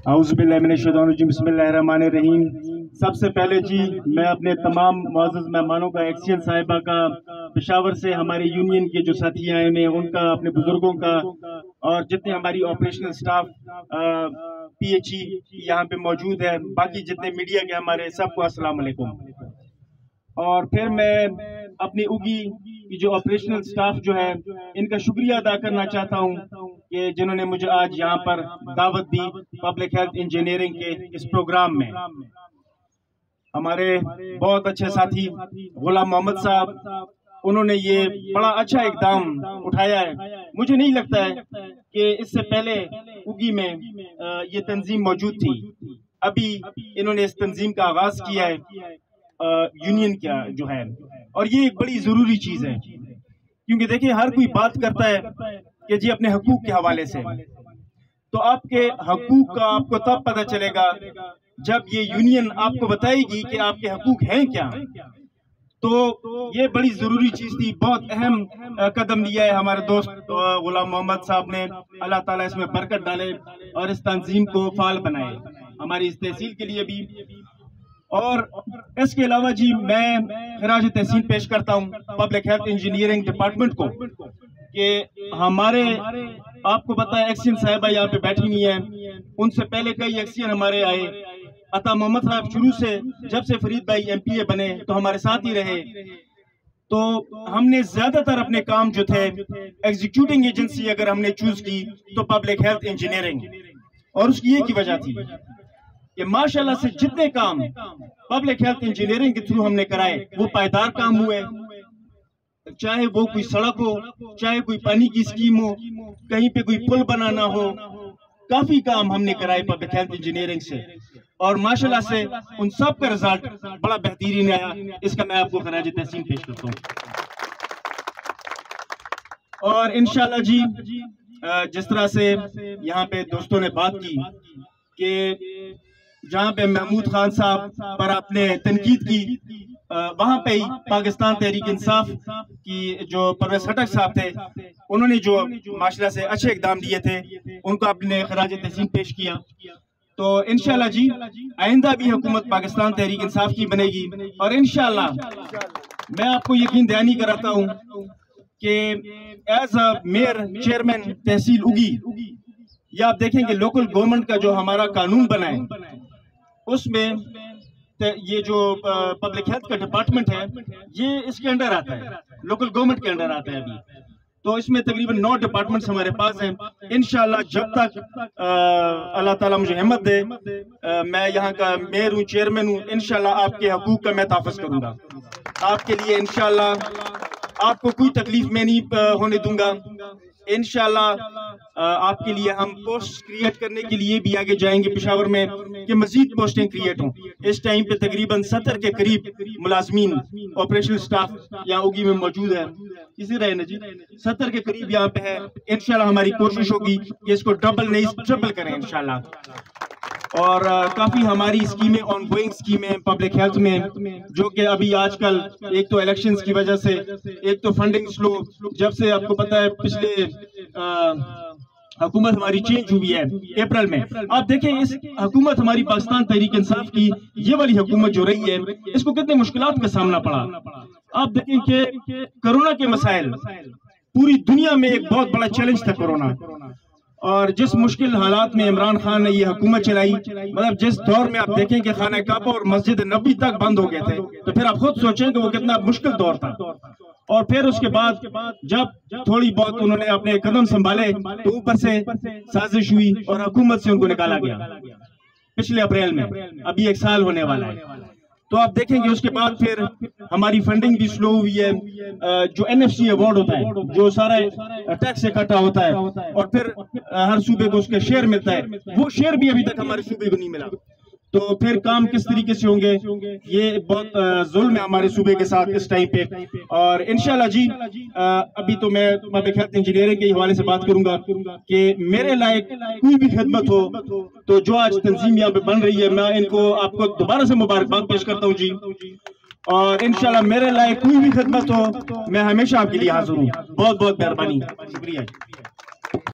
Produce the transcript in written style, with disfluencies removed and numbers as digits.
औज़ुबिल्लाहिमिनश्शैतानिर्रजीम बिस्मिल्लाहिर्रहमानिर्रहीम। सबसे पहले जी मैं अपने तमाम मुअज़्ज़ज़ मेहमानों का, एक्सियन साहिबा का, पेशावर से हमारे यूनियन के जो साथी आए हुए हैं उनका, अपने बुजुर्गों का और जितने हमारी ऑपरेशनल स्टाफ PHE यहाँ पे मौजूद है, बाकी जितने मीडिया के हमारे सबको अस्सलाम वालेकुम। और फिर मैं अपनी उगी की जो ऑपरेशनल स्टाफ जो है इनका शुक्रिया अदा करना चाहता हूँ कि जिन्होंने मुझे आज यहाँ पर दावत दी पब्लिक हेल्थ इंजीनियरिंग के इस प्रोग्राम में। हमारे बहुत अच्छे साथी गुलाम मोहम्मद साहब, उन्होंने ये बड़ा अच्छा इकदाम उठाया है। मुझे नहीं लगता है कि इससे पहले उगी में ये तंजीम मौजूद थी। अभी इन्होंने इस तंजीम का आगाज किया है यूनियन क्या जो है, और ये एक बड़ी जरूरी चीज है क्योंकि देखिए हर कोई बात करता है कि जी अपने हकूक के हवाले से, तो आपके हकूक का आपको तब पता चलेगा जब ये यूनियन आपको बताएगी कि आपके हकूक हैं क्या। तो ये बड़ी जरूरी चीज थी, बहुत अहम कदम लिया है हमारे दोस्त गुलाम मोहम्मद साहब ने। अल्लाह ताला इसमें बरकत डाले और इस तंजीम को फाल बनाए हमारी इस तहसील के लिए भी। और इसके अलावा जी मैं खराज तहसीन पेश करता हूँ पब्लिक हेल्थ इंजीनियरिंग डिपार्टमेंट को कि हमारे, आपको पता है एक्सियन साहिबा यहाँ पे बैठी हुई हैं, उनसे पहले कई एक्सियन हमारे आए। अता मोहम्मद साहब शुरू से जब से फरीद भाई MPA बने तो हमारे साथ ही रहे। तो हमने ज्यादातर अपने काम जो थे एग्जीक्यूटिंग एजेंसी अगर हमने चूज की तो पब्लिक हेल्थ इंजीनियरिंग, और उसकी एक ही वजह थी कि माशाल्लाह से जितने काम पब्लिक हेल्थ इंजीनियरिंग के थ्रू हमने कराए वो पायदार काम हुए, चाहे वो कोई सड़क हो, चाहे कोई पानी की स्कीम हो, कहीं पे कोई पुल बनाना हो, काफी काम हमने कराए पब्लिक हेल्थ इंजीनियरिंग से। और माशाल्लाह से उन सब का रिजल्ट बड़ा बेहतरीन आया। इसका मैं आपको खराज तहसीन पेश करता हूँ। और इंशाल्लाह जी जिस तरह से यहाँ पे दोस्तों ने बात की कि जहाँ पे महमूद खान साहब पर आपने तनकीद की, वहां पे ही पाकिस्तान तहरीक इंसाफ की जो परवेज खटक साहब थे, उन्होंने जो माशाल्लाह से अच्छे इकदाम लिए थे उनको आपने खराज तहसीन पेश किया। तो इंशाल्लाह जी आइंदा भी हुकूमत पाकिस्तान तहरीक इंसाफ की बनेगी। और इंशाल्लाह मैं आपको यकीन दयानी कराता हूँ कि एज अ मेयर चेयरमैन तहसील उगी, या आप देखेंगे लोकल गवर्नमेंट का जो हमारा कानून बना है उसमें ये जो पब्लिक हेल्थ का डिपार्टमेंट है ये इसके अंडर आता है, लोकल गवर्नमेंट के अंडर आता है अभी। तो इसमें तकरीबन 9 डिपार्टमेंट्स हमारे पास हैं। इंशाल्लाह जब तक अल्लाह ताला मुझे हिम्मत दे, मैं यहाँ का मेयर हूँ, चेयरमैन हूँ, इंशाल्लाह आपके हकूक का मैं तहफ़्फ़ुज़ करूँगा आपके लिए। इंशाल्लाह आपको कोई तकलीफ मैं नहीं होने दूंगा। इंशाल्लाह आपके लिए हम पोस्ट क्रिएट करने के लिए भी आगे जाएंगे पेशावर में कि मजीद पोस्टें क्रिएट हों। इस टाइम पे तकरीबन 70 के करीब मुलाजमीन ऑपरेशनल स्टाफ यहाँ उगी में मौजूद है। इसी रहे ना जी 70 के करीब यहाँ पे है। इंशाल्लाह हमारी कोशिश होगी कि इसको डबल नहीं ट्रिपल करें इंशाल्लाह। और काफी हमारी स्कीमें ऑनगोइंग स्कीमें पब्लिक हेल्थ में, जो कि अभी आजकल एक तो इलेक्शंस की वजह से, एक तो फंडिंग स्लो, जब से आपको पता है पिछले हुकूमत हमारी चेंज हुई है अप्रैल में। आप देखें इस हुकूमत हमारी पाकिस्तान तहरीक इंसाफ की ये वाली हुकूमत जो रही है इसको कितने मुश्किलात का सामना पड़ा। आप देखें कि कोरोना के मसाइल, पूरी दुनिया में एक बहुत बड़ा चैलेंज था कोरोना, और जिस मुश्किल हालात में इमरान खान ने ये हुकूमत चलाई, मतलब जिस दौर में आप देखें कि खाना काबा और मस्जिद नबी तक बंद हो गए थे, तो फिर आप खुद सोचें कि वो कितना मुश्किल दौर था। और फिर उसके बाद जब थोड़ी बहुत उन्होंने अपने कदम संभाले तो ऊपर से साजिश हुई और हुकूमत से उनको निकाला गया पिछले अप्रैल में। अभी 1 साल होने वाला है। तो आप देखेंगे उसके बाद फिर हमारी फंडिंग भी स्लो हुई है। जो NFC अवार्ड होता है, जो सारा टैक्स इकट्ठा होता है और फिर हर सूबे को उसका शेयर मिलता है, वो शेयर भी अभी तक हमारे सूबे को नहीं मिला। तो फिर काम किस तरीके से होंगे, ये बहुत जुल्म है हमारे सूबे के साथ इस टाइम पे। और इंशाल्लाह जी अभी तो मैं पब्लिक हेल्थ इंजीनियरिंग के हवाले से बात करूंगा कि मेरे लायक कोई भी खिदमत हो, तो जो आज तंजीम यहाँ पे बन रही है, मैं इनको आपको दोबारा से मुबारकबाद पेश करता हूँ जी। और इंशाल्लाह मेरे लायक कोई भी खिदमत हो, मैं हमेशा आपके लिए हाजिर हूँ। बहुत बहुत मेहरबानी, शुक्रिया।